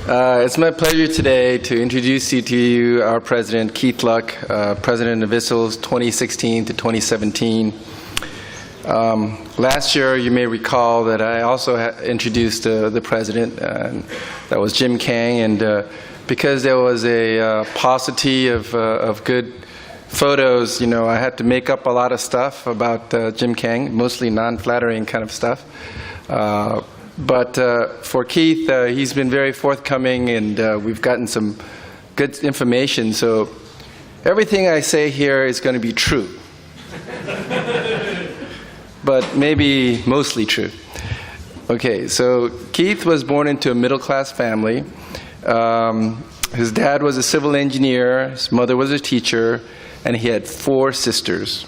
It's my pleasure today to introduce you to our president, Keith Luk, president of ISSLS 2016 to 2017. Last year, you may recall that I also introduced the president, that was Jim Kang, and because there was a paucity of good photos, I had to make up a lot of stuff about Jim Kang, mostly non-flattering kind of stuff. But for Keith, he's been very forthcoming, and we've gotten some good information. So everything I say here is going to be true, but maybe mostly true. Okay, so Keith was born into a middle-class family. His dad was a civil engineer, his mother was a teacher, and he had 4 sisters.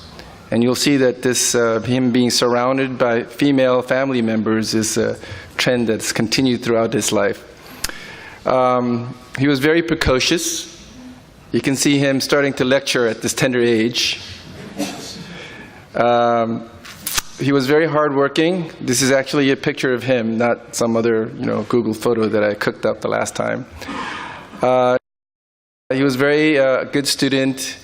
And you'll see that this, him being surrounded by female family members is a trend that's continued throughout his life. He was very precocious. You can see him starting to lecture at this tender age. He was very hardworking. This is actually a picture of him, not some other, Google photo that I cooked up the last time. He was very good student.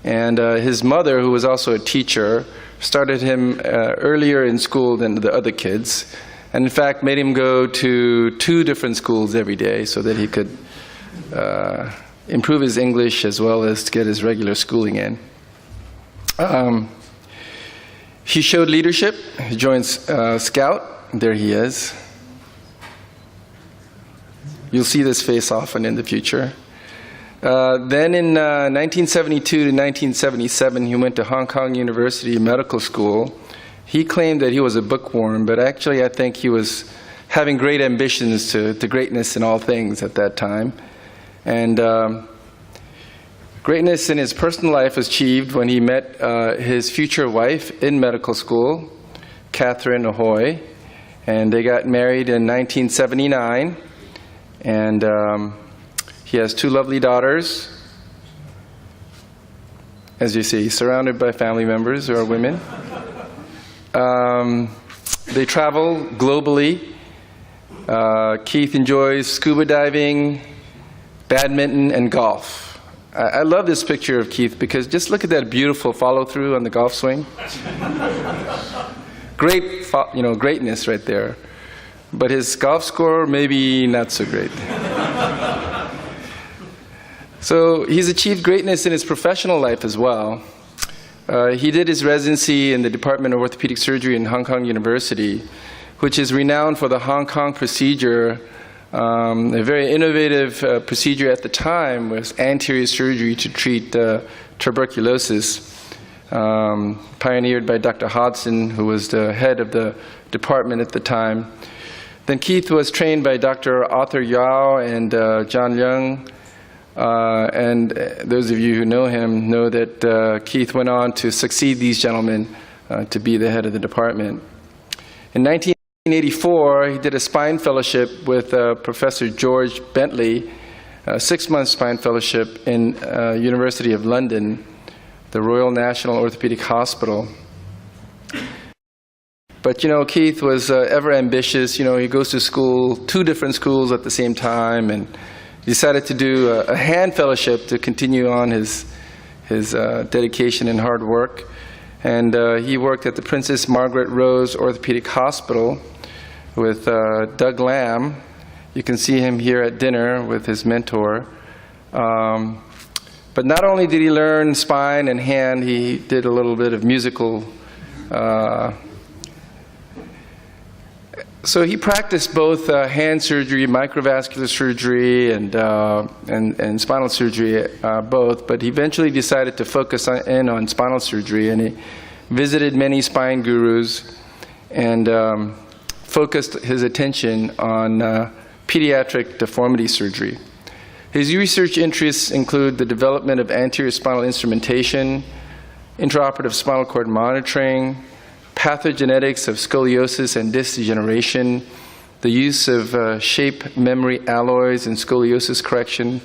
And his mother, who was also a teacher, started him earlier in school than the other kids, and in fact made him go to 2 different schools every day so that he could improve his English as well as to get his regular schooling in. He showed leadership. He joined Scout. There he is. You'll see this face often in the future. Then in 1972 to 1977, he went to Hong Kong University Medical School. He claimed that he was a bookworm, but actually I think he was having great ambitions to greatness in all things at that time. And greatness in his personal life was achieved when he met his future wife in medical school, Catherine Ahoy, and they got married in 1979. And he has 2 lovely daughters, as you see, surrounded by family members who are women. They travel globally. Keith enjoys scuba diving, badminton, and golf. I love this picture of Keith because just look at that beautiful follow-through on the golf swing. Great, greatness right there. But his golf score, maybe not so great. So he's achieved greatness in his professional life as well. He did his residency in the Department of Orthopedic Surgery in Hong Kong University, which is renowned for the Hong Kong procedure. A very innovative procedure at the time was anterior surgery to treat tuberculosis, pioneered by Dr. Hodson, who was the head of the department at the time. Then Keith was trained by Dr. Arthur Yao and John Leung. And those of you who know him know that Keith went on to succeed these gentlemen to be the head of the department. In 1984, he did a spine fellowship with Professor George Bentley, a 6-month spine fellowship in University of London, the Royal National Orthopaedic Hospital. But Keith was ever ambitious. He goes to school, 2 different schools at the same time, and decided to do a hand fellowship to continue on his dedication and hard work. And he worked at the Princess Margaret Rose Orthopedic Hospital with Doug Lamb. You can see him here at dinner with his mentor. But not only did he learn spine and hand, he did a little bit of musical. So he practiced both hand surgery, microvascular surgery, and spinal surgery, both, but he eventually decided to focus in on spinal surgery, and he visited many spine gurus and focused his attention on pediatric deformity surgery. His research interests include the development of anterior spinal instrumentation, intraoperative spinal cord monitoring, pathogenetics of scoliosis and disc degeneration, the use of shape memory alloys in scoliosis correction,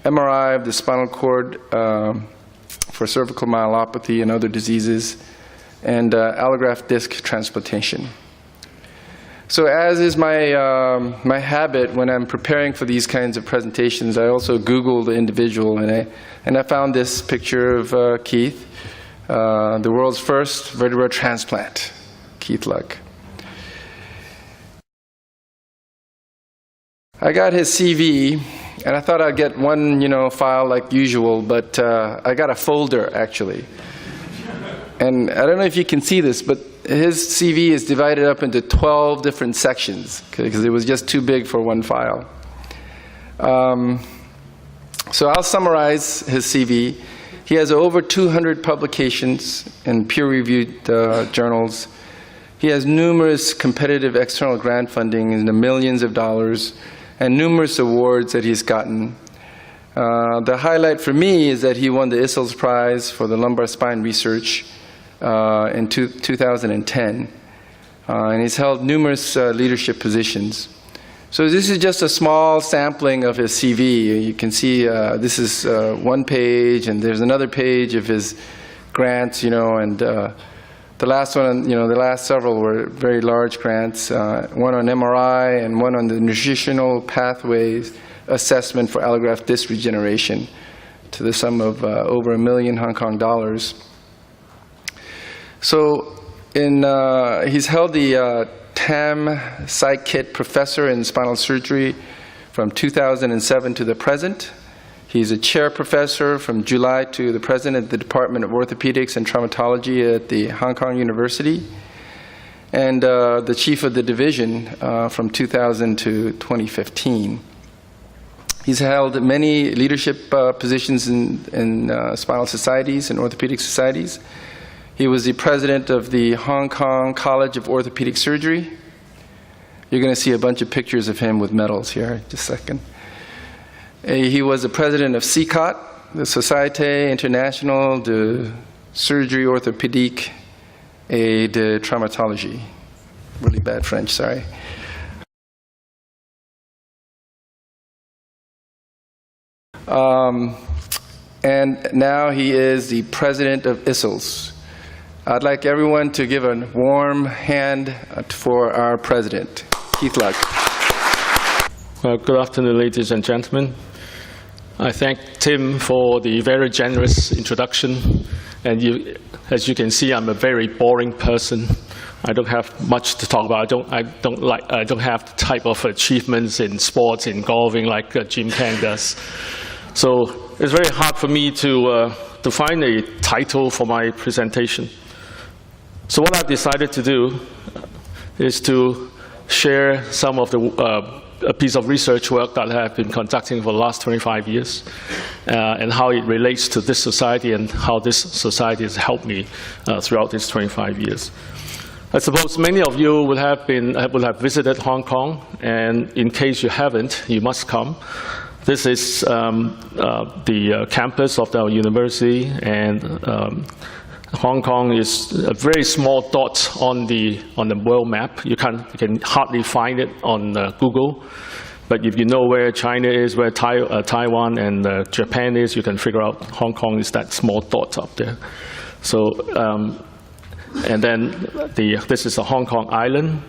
MRI of the spinal cord for cervical myelopathy and other diseases, and allograft disc transplantation. So as is my habit when I'm preparing for these kinds of presentations, I also Googled the individual, and I found this picture of Keith, the world's first vertebra transplant, Keith Luk. I got his CV, and I thought I'd get one, file like usual, but I got a folder, actually. And I don't know if you can see this, but his CV is divided up into 12 different sections, because it was just too big for one file. So I'll summarize his CV. He has over 200 publications in peer-reviewed journals. He has numerous competitive external grant funding in the millions of dollars, and numerous awards that he's gotten. The highlight for me is that he won the ISSLS Prize for the lumbar spine research in 2010. And he's held numerous leadership positions. So this is just a small sampling of his CV. You can see this is one page, and there's another page of his grants, and the last one, the last several were very large grants, one on MRI and one on the nutritional pathways assessment for allograft disc regeneration to the sum of over $1 million Hong Kong dollars. So he's held the TAM Psych Kit Professor in Spinal Surgery from 2007 to the present. He's a chair professor from July to the present at the Department of Orthopedics and Traumatology at the Hong Kong University, and the chief of the division from 2000 to 2015. He's held many leadership positions in spinal societies and orthopedic societies. He was the president of the Hong Kong College of Orthopedic Surgery. You're going to see a bunch of pictures of him with medals here, just a second. He was the president of CICOT, the Société Internationale de Surgerie Orthopédique et de Traumatologie. Really bad French, sorry. And now he is the president of ISSLS. I'd like everyone to give a warm hand for our president, Keith Luk. Well, good afternoon, ladies and gentlemen. I thank Tim for the very generous introduction. And as you can see, I'm a very boring person. I don't have much to talk about. I don't have the type of achievements in sports, in golfing, like Jim Kang does. So it's very hard for me to find a title for my presentation. So what I've decided to do is to share some of a piece of research work that I have been conducting for the last 25 years, and how it relates to this society and how this society has helped me throughout these 25 years. I suppose many of you will have visited Hong Kong, and in case you haven't, you must come. This is the campus of our university, and Hong Kong is a very small dot on the world map. You can hardly find it on Google, but if you know where China is, where Taiwan and Japan is, you can figure out Hong Kong is that small dot up there. So, and then this is a Hong Kong island.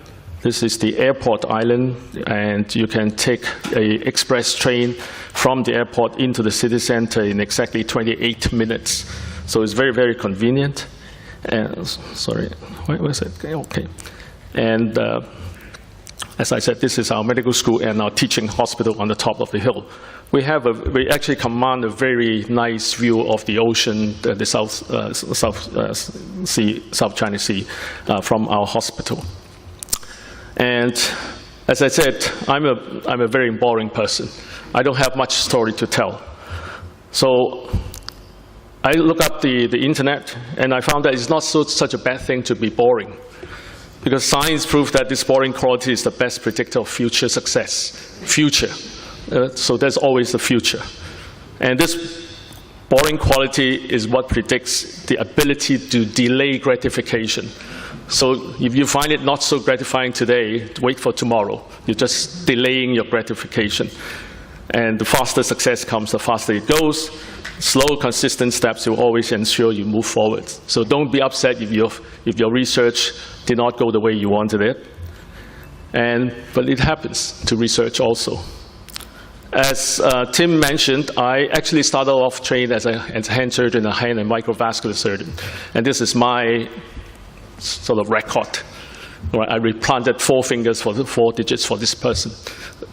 This is the airport island, and you can take an express train from the airport into the city center in exactly 28 minutes. So it's very, very convenient. And sorry, where was it? Okay. And as I said, this is our medical school and our teaching hospital on the top of the hill. We actually command a very nice view of the ocean, the South China Sea, from our hospital. And as I said, I'm a very boring person. I don't have much story to tell. So I looked up the internet, and I found that it's not such a bad thing to be boring, because science proves that this boring quality is the best predictor of future success. So there's always the future. And this boring quality is what predicts the ability to delay gratification. So if you find it not so gratifying today, wait for tomorrow. You're just delaying your gratification. And the faster success comes, the faster it goes. Slow, consistent steps will always ensure you move forward. So don't be upset if your research did not go the way you wanted it. But it happens to research also. As Tim mentioned, I actually started off trained as a hand surgeon, a hand and microvascular surgeon. And this is my sort of record. Right? I replanted 4 fingers for the 4 digits for this person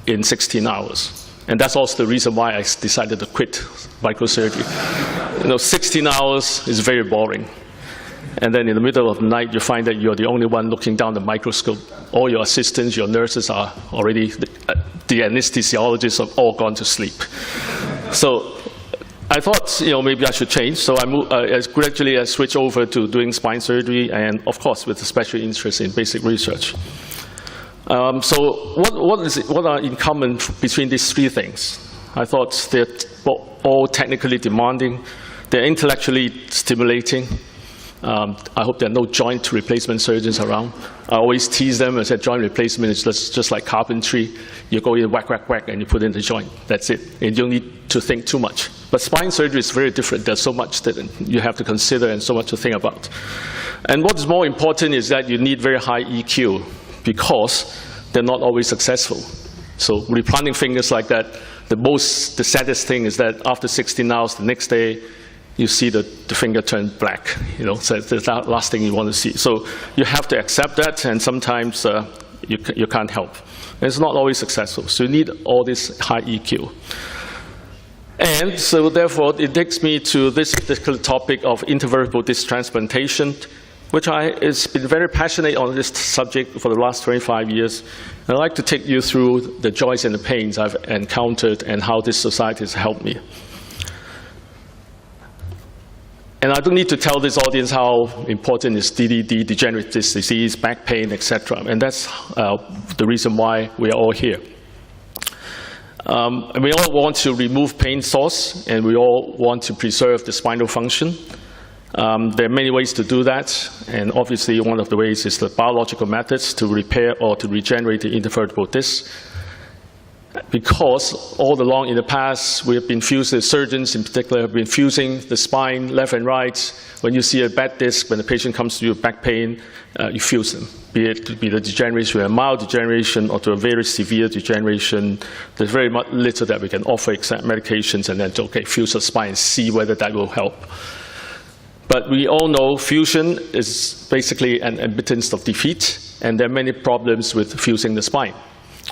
in 16 hours. And that's also the reason why I decided to quit microsurgery. 16 hours is very boring. And then in the middle of the night, you find that you're the only one looking down the microscope. All your assistants, your nurses are already, the anesthesiologists have all gone to sleep. So I thought, maybe I should change. So I gradually switched over to doing spine surgery, and of course, with a special interest in basic research. So what are in common between these 3 things? I thought they're all technically demanding. They're intellectually stimulating. I hope there are no joint replacement surgeons around. I always tease them and say joint replacement is just like carpentry. You go in, whack, whack, whack, and you put in the joint. That's it. And you don't need to think too much. But spine surgery is very different. There's so much that you have to consider and so much to think about. And what is more important is that you need very high EQ because they're not always successful. So replanting fingers like that, the saddest thing is that after 16 hours, the next day, you see the finger turn black. So that's the last thing you want to see. So you have to accept that, and sometimes you can't help. And it's not always successful. So you need all this high EQ. And so therefore, it takes me to this particular topic of intervertebral disc transplantation, which has been very passionate on this subject for the last 25 years. And I'd like to take you through the joys and the pains I've encountered and how this society has helped me. And I don't need to tell this audience how important is DDD, degenerative disc disease, back pain, etc. And that's the reason why we are all here. And we all want to remove pain source, and we all want to preserve the spinal function. There are many ways to do that, and obviously one of the ways is the biological methods to repair or to regenerate the intervertebral disc. Because all along in the past, we have been fusing, surgeons in particular have been fusing the spine left and right. When you see a bad disc, when the patient comes to you with back pain, you fuse them. Be it to be the degeneration, a mild degeneration, or to a very severe degeneration. There's very much little that we can offer except medications, and then, okay, fuse the spine and see whether that will help. But we all know fusion is basically an admittance of defeat, and there are many problems with fusing the spine.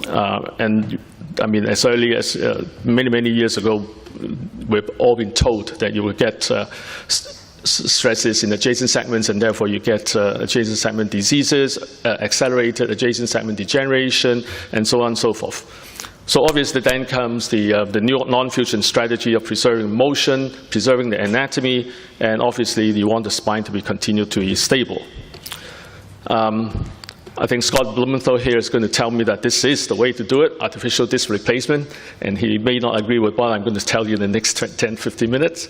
And I mean, as early as many years ago, we've all been told that you will get stresses in adjacent segments, and therefore you get adjacent segment diseases, accelerated adjacent segment degeneration, and so on and so forth. So obviously then comes the new non-fusion strategy of preserving motion, preserving the anatomy, and obviously you want the spine to be continued to be stable. I think Scott Blumenthal here is going to tell me that this is the way to do it, artificial disc replacement, and he may not agree with what I'm going to tell you in the next 10, 15 minutes.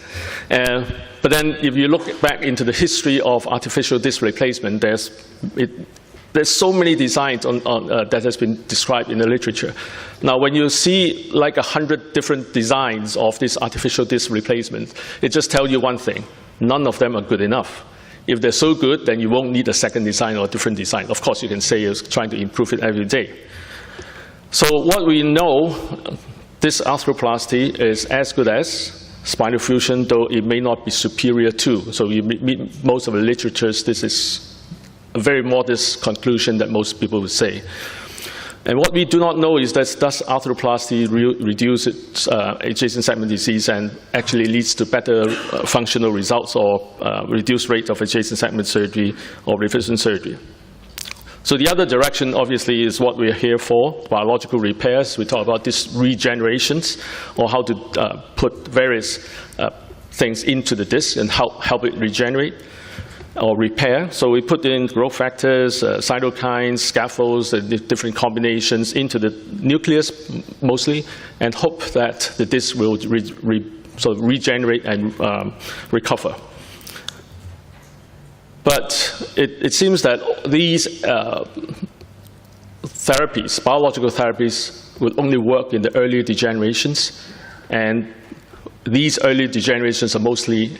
But then if you look back into the history of artificial disc replacement, there's so many designs that has been described in the literature. Now, when you see like 100 different designs of this artificial disc replacement, it just tells you one thing: none of them are good enough. If they're so good, then you won't need a second design or a different design. Of course, you can say you're trying to improve it every day. So what we know, this arthroplasty is as good as spinal fusion, though it may not be superior to. So you meet most of the literatures, this is a very modest conclusion that most people would say. And what we do not know is that does arthroplasty reduce adjacent segment disease and actually leads to better functional results or reduced rate of adjacent segment surgery or revision surgery. So the other direction, obviously, is what we're here for, biological repairs. We talk about these regenerations, or how to put various things into the disc and help it regenerate or repair. So we put in growth factors, cytokines, scaffolds, different combinations into the nucleus mostly, and hope that the disc will sort of regenerate and recover. But it seems that these therapies, biological therapies, will only work in the earlier degenerations, and these early degenerations are mostly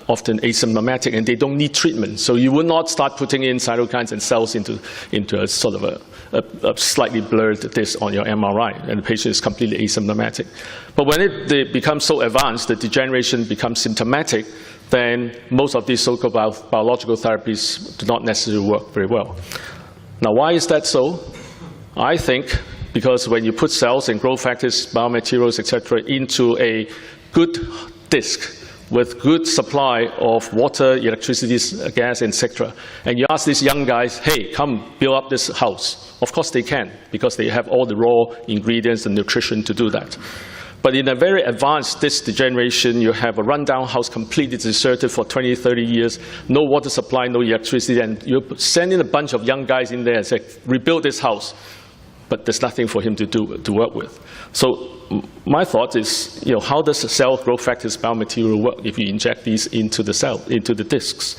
often asymptomatic, and they don't need treatment. So you would not start putting in cytokines and cells into a sort of a slightly blurred disc on your MRI, and the patient is completely asymptomatic. But when they become so advanced, the degeneration becomes symptomatic, then most of these so-called biological therapies do not necessarily work very well. Now, why is that so? I think because when you put cells and growth factors, biomaterials, etc., into a good disc with good supply of water, electricity, gas, etc., and you ask these young guys, hey, come build up this house. Of course they can, because they have all the raw ingredients and nutrition to do that. But in a very advanced disc degeneration, you have a rundown house completely deserted for 20, 30 years, no water supply, no electricity, and you send in a bunch of young guys in there and say, rebuild this house. But there's nothing for him to work with. So my thought is, how does the cell growth factors biomaterial work if you inject these into the cell, into the discs?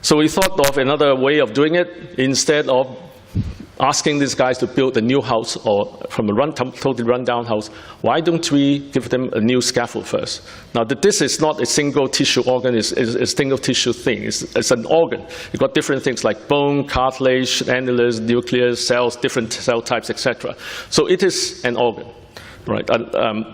So we thought of another way of doing it. Instead of asking these guys to build a new house or from a totally run-down house, why don't we give them a new scaffold first? Now, the disc is not a single tissue organ, it's a single tissue thing. It's an organ. You've got different things like bone, cartilage, annulus, nucleus, cells, different cell types, etc. So it is an organ, right?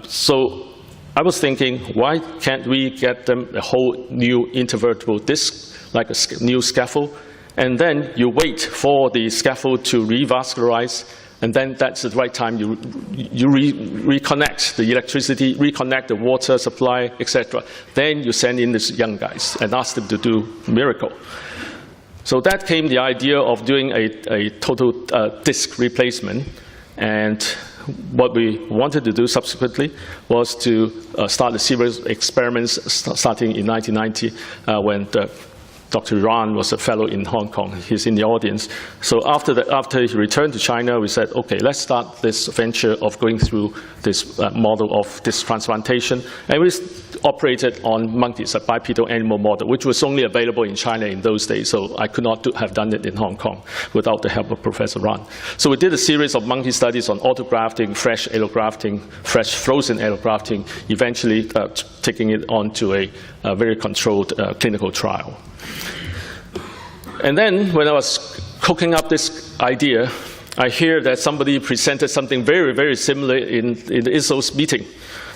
So I was thinking, why can't we get them a whole new intervertebral disc, like a new scaffold? And then you wait for the scaffold to revascularize, and then that's the right time you reconnect the electricity, reconnect the water supply, etc. Then you send in these young guys and ask them to do a miracle. So that came the idea of doing a total disc replacement. And what we wanted to do subsequently was to start a series of experiments starting in 1990 when Dr. Ran was a fellow in Hong Kong. He's in the audience. So after he returned to China, we said, okay, let's start this venture of going through this model of disc transplantation. And we operated on monkeys, a bipedal animal model, which was only available in China in those days. So I could not have done it in Hong Kong without the help of Professor Ran. So we did a series of monkey studies on autografting, fresh allografting, fresh frozen allografting, eventually taking it on to a very controlled clinical trial. And then when I was cooking up this idea, I hear that somebody presented something very, very similar in the ISSLS meeting.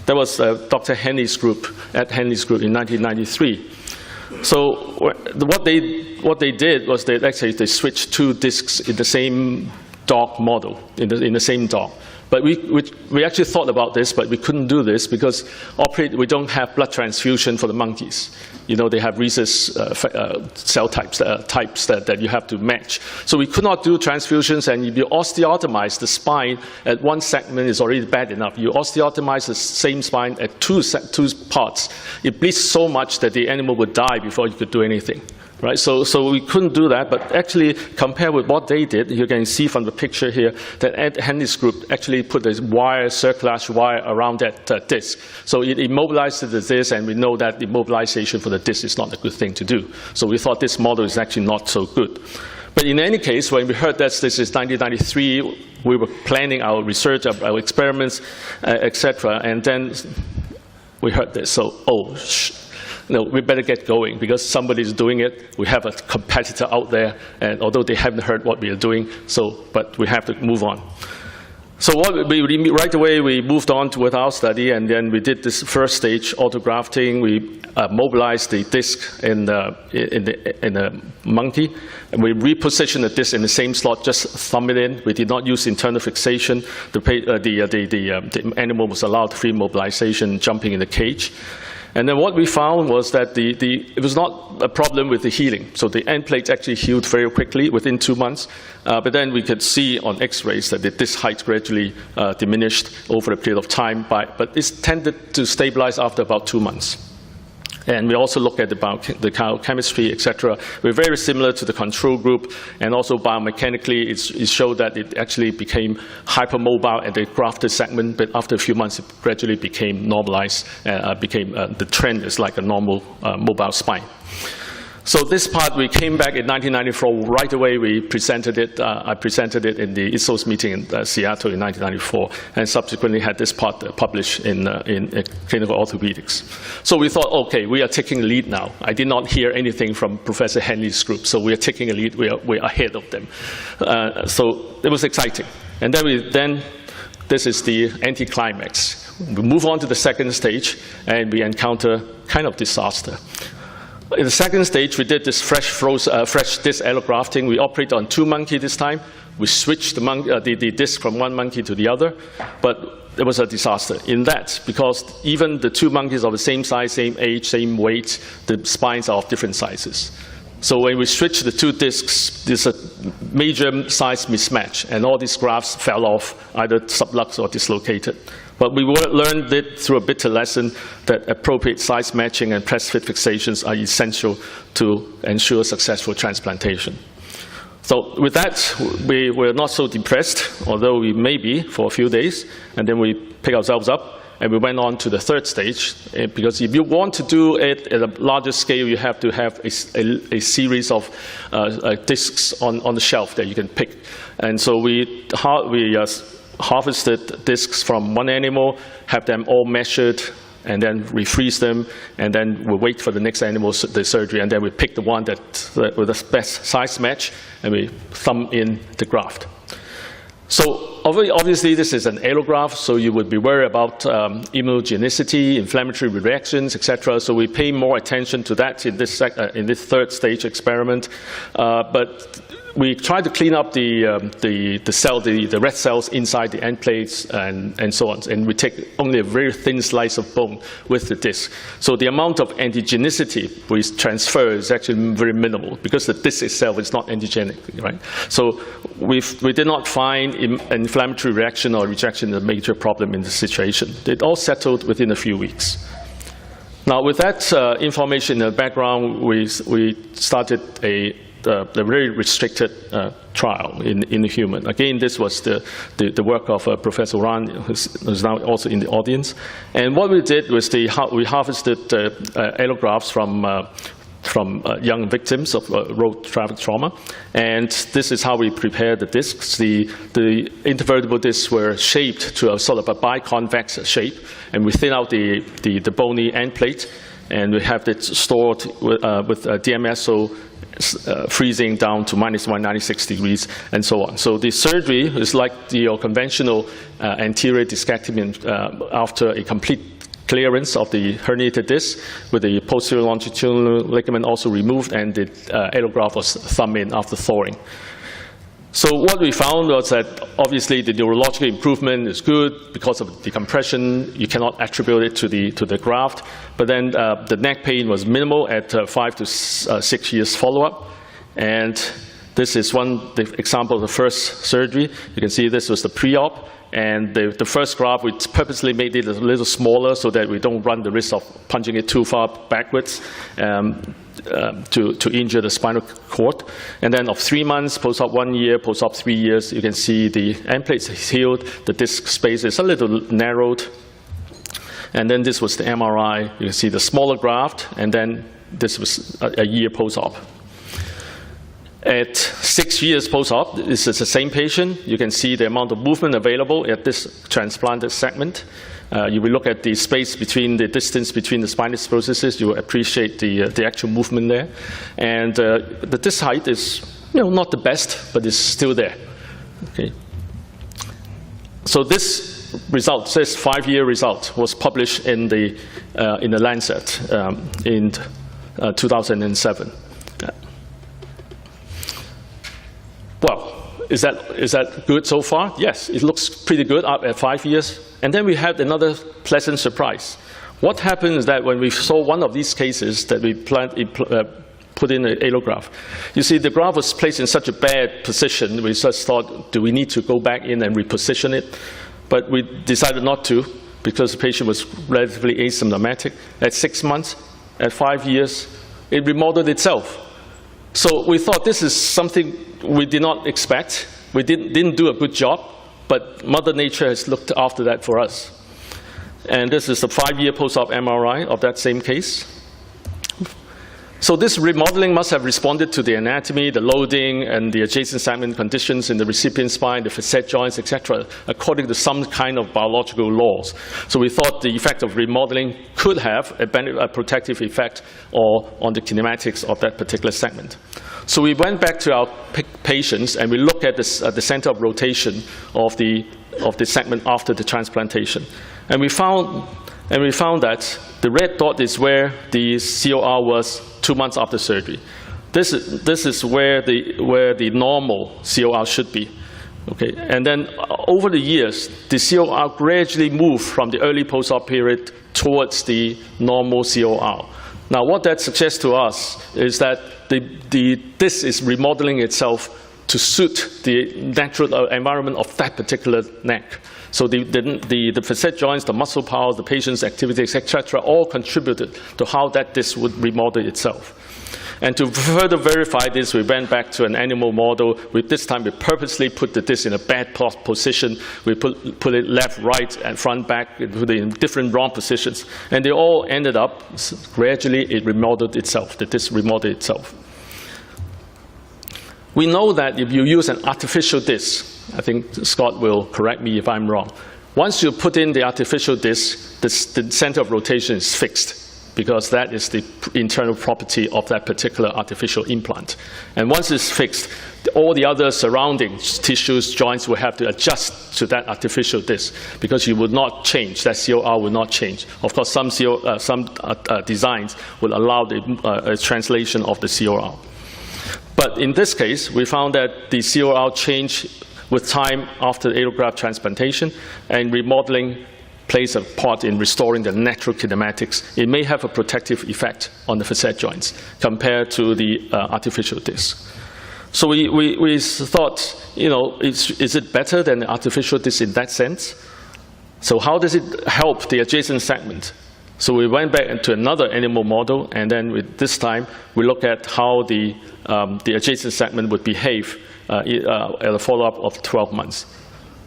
That was Dr. Henley's group at Henley's group in 1993. So what they did was they switched two discs in the same dog model, in the same dog. But we actually thought about this, but we couldn't do this because we don't have blood transfusion for the monkeys. They have rhesus cell types that you have to match. So we could not do transfusions, and if you osteotomize the spine at one segment is already bad enough. You osteotomize the same spine at two parts. It bleeds so much that the animal would die before you could do anything. Right? So we couldn't do that, but actually, compared with what they did, you can see from the picture here that Ed Henley's group actually put a circular wire around that disc. So it immobilizes the disc, and we know that immobilization for the disc is not a good thing to do. So we thought this model is actually not so good. But in any case, when we heard that this is 1993, we were planning our research, our experiments, etc., and then we heard this. So, we better get going because somebody's doing it. We have a competitor out there, and although they haven't heard what we are doing, but we have to move on. So right away we moved on with our study, and then we did this first stage autografting. We mobilized the disc in the monkey, and we repositioned the disc in the same slot, just thumb it in. We did not use internal fixation. The animal was allowed free mobilization, jumping in the cage. And then what we found was that it was not a problem with the healing. So the end plate actually healed very quickly within 2 months. But then we could see on X-rays that the disc height gradually diminished over a period of time. But it tended to stabilize after about 2 months. And we also look at the biochemistry, etc. We're very similar to the control group, and also biomechanically, it showed that it actually became hypermobile at the grafted segment, but after a few months, it gradually became normalized, the trend is like a normal mobile spine. So this part, we came back in 1994. Right away, we presented it. I presented it in the ISSLS meeting in Seattle in 1994, and subsequently had this part published in Clinical Orthopedics. So we thought, okay, we are taking a lead now. I did not hear anything from Professor Henley's group, so we are taking a lead. We're ahead of them. So it was exciting. And then this is the anticlimax. We move on to the second stage, and we encounter kind of disaster. In the second stage, we did this fresh disc allografting. We operated on 2 monkeys this time. We switched the disc from one monkey to the other, but it was a disaster in that, because even the 2 monkeys are the same size, same age, same weight, the spines are of different sizes. So when we switched the 2 discs, there's a major size mismatch, and all these grafts fell off, either subluxed or dislocated. But we learned it through a bitter lesson that appropriate size matching and press-fit fixations are essential to ensure successful transplantation. So with that, we were not so depressed, although we may be for a few days, and then we picked ourselves up, and we went on to the third stage, because if you want to do it at a larger scale, you have to have a series of discs on the shelf that you can pick. And so we harvested discs from one animal, have them all measured, and then refreeze them, and then we wait for the next animal, the surgery, and then we pick the one that with the best size match, and we thumb in the graft. So obviously this is an allograft, so you would be worried about immunogenicity, inflammatory reactions, etc. So we pay more attention to that in this third stage experiment. But we try to clean up the red cells inside the end plates and so on. And we take only a very thin slice of bone with the disc. So the amount of antigenicity we transfer is actually very minimal, because the disc itself is not antigenic, right? So we did not find inflammatory reaction or rejection a major problem in the situation. It all settled within a few weeks. Now, with that information in the background, we started a very restricted trial in the human. Again, this was the work of Professor Ran, who's now also in the audience. And what we did was we harvested allografts from young victims of road traffic trauma. And this is how we prepared the discs. The intervertebral discs were shaped to a sort of a biconvex shape, and we thin out the bony end plate, and we have it stored with DMS, so freezing down to minus 196 degrees, and so on. So the surgery is like your conventional anterior discectomy after a complete clearance of the herniated disc, with the posterior longitudinal ligament also removed, and the allograft was thumbed in after thawing. So what we found was that obviously the neurological improvement is good because of decompression. You cannot attribute it to the graft. But then the neck pain was minimal at 5 to 6 years follow-up. And this is the example of the first surgery. You can see this was the pre-op. And the first graft, we purposely made it a little smaller so that we don't run the risk of punching it too far backwards to injure the spinal cord. And then of 3 months, post-op 1 year, post-op 3 years, you can see the end plates is healed, the disc space is a little narrowed. And then this was the MRI. You can see the smaller graft, and then this was a year post-op. At 6 years post-op, this is the same patient. You can see the amount of movement available at this transplanted segment. You will look at the space between the distance between the spinous processes. You will appreciate the actual movement there. And the disc height is not the best, but it's still there. Okay. So this result, this 5-year result, was published in the Lancet in 2007. Well, is that good so far? Yes, it looks pretty good up at 5 years. And then we had another pleasant surprise. What happened is that when we saw one of these cases that we put in an allograft, you see the graft was placed in such a bad position, we just thought, do we need to go back in and reposition it? But we decided not to, because the patient was relatively asymptomatic. At 6 months, at 5 years, it remodeled itself. So we thought this is something we did not expect. We didn't do a good job, but Mother Nature has looked after that for us. And this is a 5-year post-op MRI of that same case. So this remodeling must have responded to the anatomy, the loading, and the adjacent segment conditions in the recipient spine, the facet joints, etc., according to some kind of biological laws. So we thought the effect of remodeling could have a protective effect or on the kinematics of that particular segment. So we went back to our patients and we looked at this, the center of rotation of the segment after the transplantation. And we found that the red dot is where the COR was 2 months after surgery. This is where the normal COR should be. Okay, and then over the years, the COR gradually moved from the early post-op period towards the normal COR. Now, what that suggests to us is that this is remodeling itself to suit the natural environment of that particular neck. So the facet joints, the muscle power, the patient's activities, etc., all contributed to how that disc would remodel itself. And to further verify this, we went back to an animal model. This time, we purposely put the disc in a bad position. We put it left, right, and front, back, put it in different wrong positions. And they all ended up, gradually, it remodeled itself. The disc remodeled itself. We know that if you use an artificial disc, I think Scott will correct me if I'm wrong. Once you put in the artificial disc, the center of rotation is fixed because that is the internal property of that particular artificial implant. And once it's fixed, all the other surrounding tissues, joints will have to adjust to that artificial disc because you would not change, that COR will not change. Of course, some designs will allow the translation of the COR. But in this case, we found that the COR changed with time after the allograft transplantation, and remodeling plays a part in restoring the natural kinematics. It may have a protective effect on the facet joints compared to the artificial disc. So we thought, you know, is it better than the artificial disc in that sense? So how does it help the adjacent segment? So we went back into another animal model, and then this time we look at how the adjacent segment would behave at a follow-up of 12 months.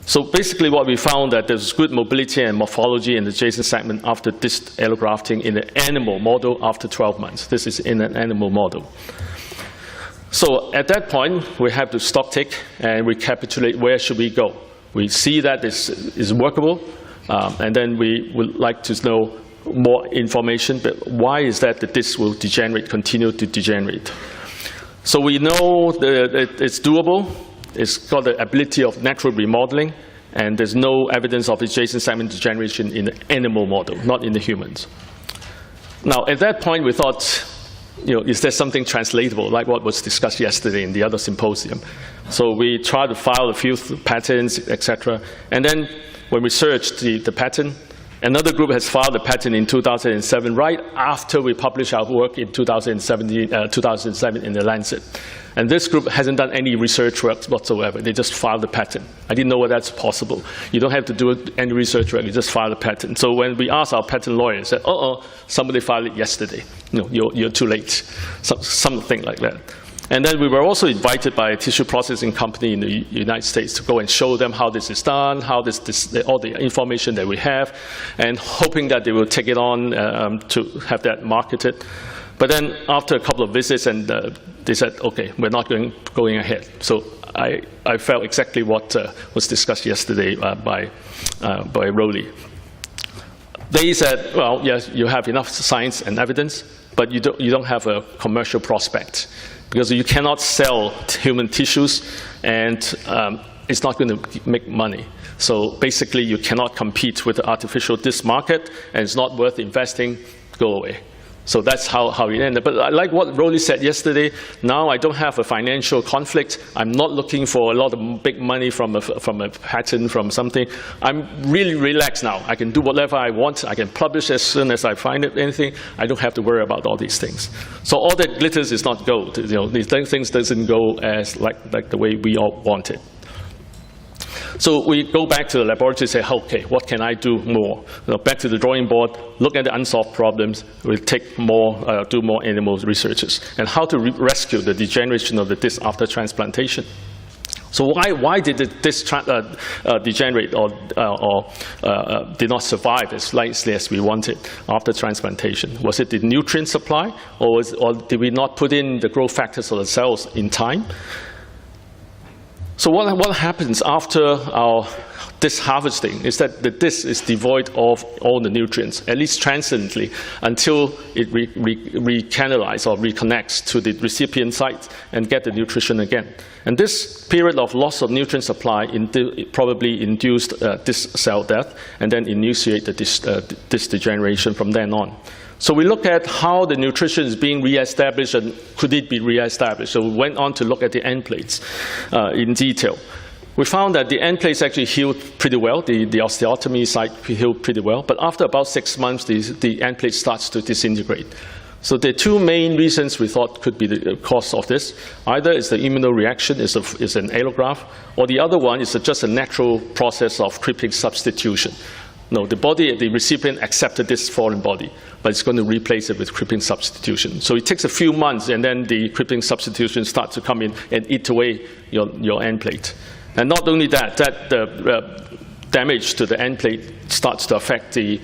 So basically what we found that there's good mobility and morphology in the adjacent segment after disc allografting in the animal model after 12 months. This is in an animal model. So at that point, we have to stock take and recapitulate where should we go. We see that this is workable, and then we would like to know more information, but why is that the disc will degenerate, continue to degenerate? So we know that it's doable. It's got the ability of natural remodeling, and there's no evidence of adjacent segment degeneration in the animal model, not in the humans. Now, at that point, we thought, you know, is there something translatable, like what was discussed yesterday in the other symposium? So we tried to file a few patents, etc. And then when we searched the patent, another group has filed a patent in 2007, right after we published our work in 2007 in the Lancet. And this group hasn't done any research work whatsoever. They just filed the patent. I didn't know whether that's possible. You don't have to do any research work. You just file a patent. So when we asked our patent lawyer, said, somebody filed it yesterday. No, you're too late. Something like that. And then we were also invited by a tissue processing company in the United States to go and show them how this is done, how all the information that we have, and hoping that they will take it on to have that marketed. But then after a couple of visits, and they said, okay, we're not going ahead. So I felt exactly what was discussed yesterday by Rowley. They said, well, yes, you have enough science and evidence, but you don't have a commercial prospect, because you cannot sell human tissues, and it's not going to make money. So basically, you cannot compete with the artificial disc market, and it's not worth investing. Go away. So that's how it ended. But I like what Rowley said yesterday. Now I don't have a financial conflict. I'm not looking for a lot of big money from a patent, from something. I'm really relaxed now. I can do whatever I want. I can publish as soon as I find anything. I don't have to worry about all these things. So all that glitters is not gold. You know, these things doesn't go as like the way we all want it. So we go back to the laboratory and say, okay, what can I do more? You know, back to the drawing board, look at the unsolved problems. We'll take more, do more animal researches, and how to rescue the degeneration of the disc after transplantation. So why did this degenerate or did not survive as nicely as we wanted after transplantation? Was it the nutrient supply, or did we not put in the growth factors of the cells in time? So what happens after this harvesting is that the disc is devoid of all the nutrients, at least transiently, until it recanalizes or reconnects to the recipient site and get the nutrition again. And this period of loss of nutrient supply probably induced disc cell death and then initiated this degeneration from then on. So we look at how the nutrition is being reestablished and could it be reestablished. So we went on to look at the end plates in detail. We found that the end plates actually healed pretty well. The osteotomy site healed pretty well. But after about 6 months, the end plate starts to disintegrate. So the two main reasons we thought could be the cause of this. Either it's the immunoreaction, is an allograft, or the other one is just a natural process of crippling substitution. No, the recipient accepted this foreign body, but it's going to replace it with crippling substitution. So it takes a few months, and then the crippling substitution starts to come in and eat away your end plate. And not only that, the damage to the end plate starts to affect the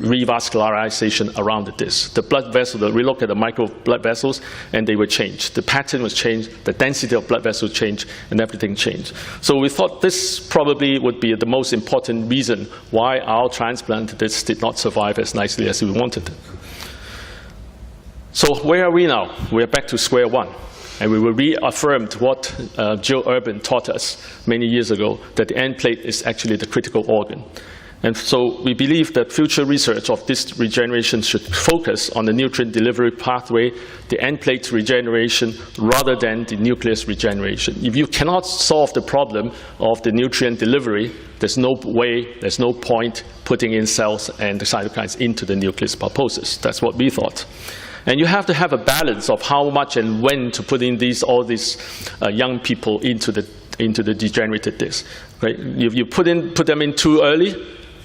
revascularization around the disc. The blood vessels, we look at the micro blood vessels, and they were changed. The pattern was changed, the density of blood vessels changed, and everything changed. So we thought this probably would be the most important reason why our transplant disc did not survive as nicely as we wanted it. So where are we now? We are back to square one. And we were reaffirmed what Jill Urban taught us many years ago, that the end plate is actually the critical organ. And so we believe that future research of this regeneration should focus on the nutrient delivery pathway, the end plate regeneration, rather than the nucleus regeneration. If you cannot solve the problem of the nutrient delivery, there's no point putting in cells and the cytokines into the nucleus pulposus. That's what we thought. And you have to have a balance of how much and when to put in all these young people into the degenerated disc. Right? If you put them in too early,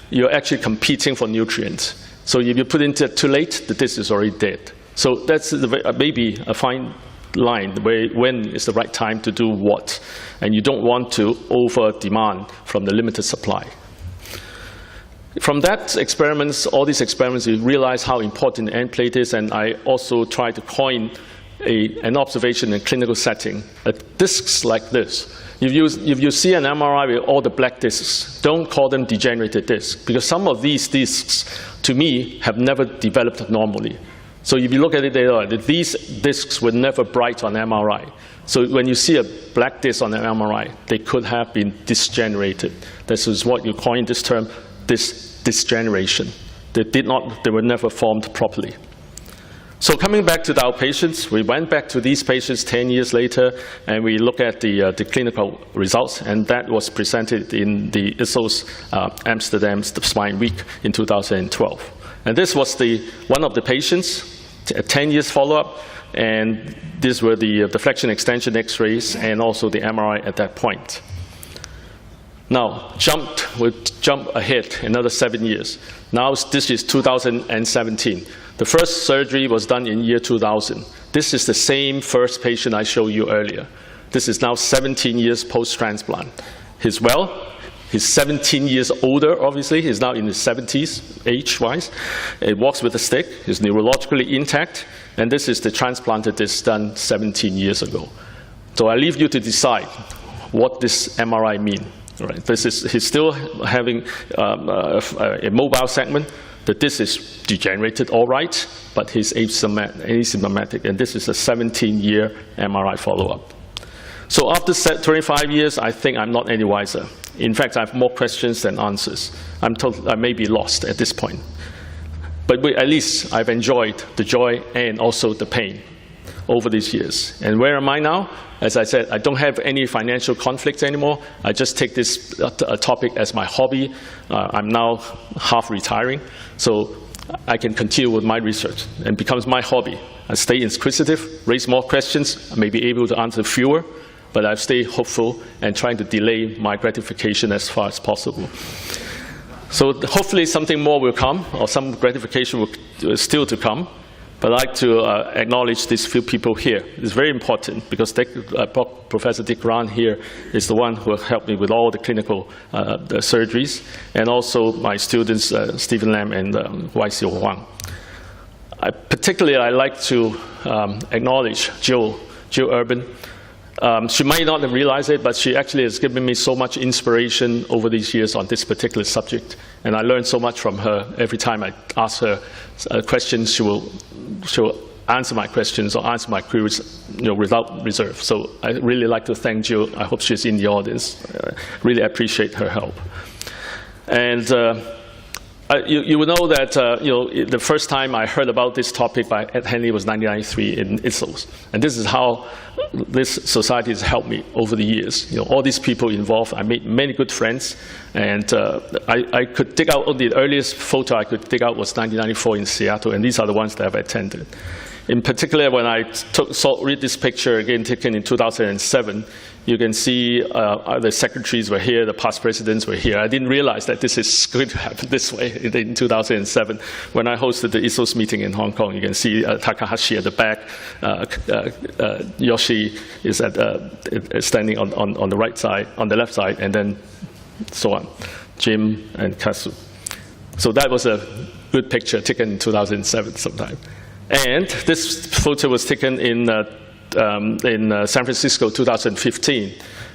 you're actually competing for nutrients. So if you put in too late, the disc is already dead. So that's maybe a fine line when is the right time to do what. And you don't want to over-demand from the limited supply. From all these experiments, we realize how important the end plate is, and I also try to coin an observation in a clinical setting. Discs like this. If you see an MRI with all the black discs, don't call them degenerated discs, because some of these discs, to me, have never developed normally. So if you look at it, these discs were never bright on MRI. So when you see a black disc on an MRI, they could have been disgenerated. This is what you coin this term, disgeneration. They were never formed properly. So coming back to our patients, we went back to these patients 10 years later, and we look at the clinical results, and that was presented in the ISSLS Amsterdam Spine Week in 2012. And this was one of the patients, a 10 years follow-up, and these were the flexion extension X-rays and also the MRI at that point. Now, we'll jump ahead another 7 years. Now this is 2017. The first surgery was done in year 2000. This is the same first patient I showed you earlier. This is now 17 years post-transplant. He's well. He's 17 years older, obviously. He's now in his 70s, age-wise. He walks with a stick. He's neurologically intact. And this is the transplanted disc done 17 years ago. So I leave you to decide what this MRI means. Right. He's still having a mobile segment. The disc is degenerated all right, but he's asymptomatic, and this is a 17-year MRI follow-up. So after 25 years, I think I'm not any wiser. In fact, I have more questions than answers. I may be lost at this point. But at least I've enjoyed the joy and also the pain over these years. And where am I now? As I said, I don't have any financial conflicts anymore. I just take this topic as my hobby. I'm now half retiring, so I can continue with my research and becomes my hobby. I stay inquisitive, raise more questions. I may be able to answer fewer, but I stay hopeful and trying to delay my gratification as far as possible. So hopefully something more will come, or some gratification will still to come. But I'd like to acknowledge these few people here. It's very important because Professor Dick Grant here is the one who helped me with all the clinical the surgeries, and also my students, Stephen Lam and Wai Xiu Huang. Particularly, I'd like to acknowledge Jill Urban. She might not have realized it, but she actually has given me so much inspiration over these years on this particular subject. And I learned so much from her. Every time I ask her questions, she will answer my questions or answer my queries, without reserve. So I really like to thank Jill. I hope she's in the audience. I really appreciate her help. And you will know that the first time I heard about this topic by Ed Henley was 1993 in ISSLS. And this is how this society has helped me over the years. All these people involved, I made many good friends. And I could dig out, the earliest photo I could dig out was 1994 in Seattle, and these are the ones that I've attended. In particular, when I read this picture again taken in 2007, you can see the secretaries were here, the past presidents were here. I didn't realize that this is going to happen this way in 2007. When I hosted the ISSLS meeting in Hong Kong, you can see Takahashi at the back, Yoshi is standing on the right side, on the left side, and then so on, Jim and Kasu. So that was a good picture taken in 2007 sometime. And this photo was taken in San Francisco, 2015.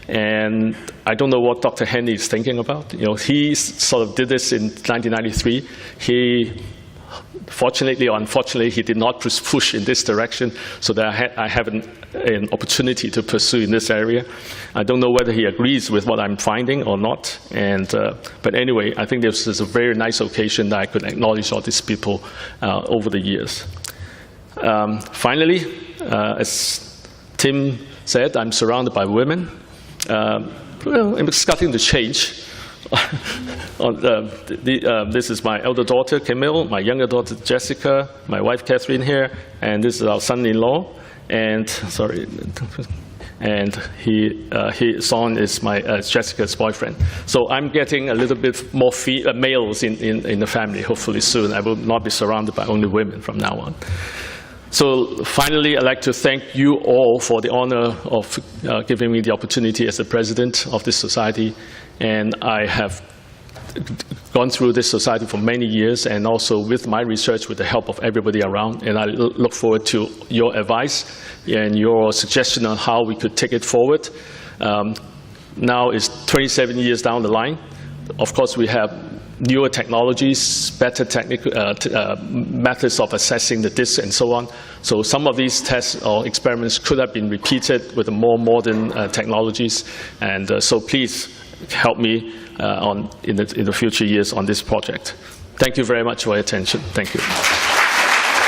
And I don't know what Dr. Henley is thinking about. He sort of did this in 1993. He, fortunately or unfortunately, he did not push in this direction, so that I have an opportunity to pursue in this area. I don't know whether he agrees with what I'm finding or not. But anyway, I think this is a very nice occasion that I could acknowledge all these people over the years. Finally, as Tim said, I'm surrounded by women. It's starting to change. This is my elder daughter, Camille, my younger daughter, Jessica, my wife, Catherine here, and this is our son-in-law. And Son is Jessica's boyfriend. So I'm getting a little bit more males in the family, hopefully soon. I will not be surrounded by only women from now on. So finally, I'd like to thank you all for the honor of giving me the opportunity as the president of this society. And I have gone through this society for many years, and also with my research, with the help of everybody around. And I look forward to your advice and your suggestion on how we could take it forward. Now it's 27 years down the line. Of course, we have newer technologies, better technical methods of assessing the disc and so on. So some of these tests or experiments could have been repeated with the more modern technologies. And so please help me in the future years on this project. Thank you very much for your attention. Thank you.